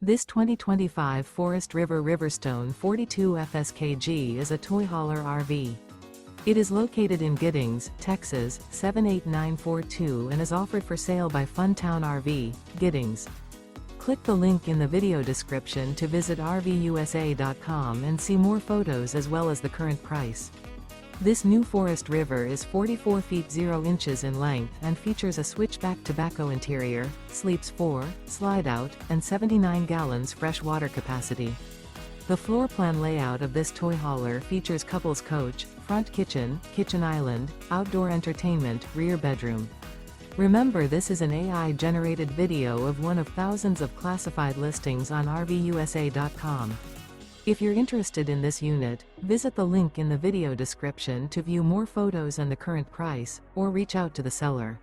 This 2025 Forest River RiverStone 42 FSKG is a toy hauler RV. It is located in Giddings, Texas, 78942 and is offered for sale by Funtown RV, Giddings. Click the link in the video description to visit RVUSA.com and see more photos as well as the current price. This new Forest River is 44 feet 0 inches in length and features a switchback tobacco interior, sleeps 4, slide-out, and 79 gallons fresh water capacity. The floor plan layout of this toy hauler features couples coach, front kitchen, kitchen island, outdoor entertainment, rear bedroom. Remember, this is an AI-generated video of one of thousands of classified listings on RVUSA.com. If you're interested in this unit, visit the link in the video description to view more photos and the current price, or reach out to the seller.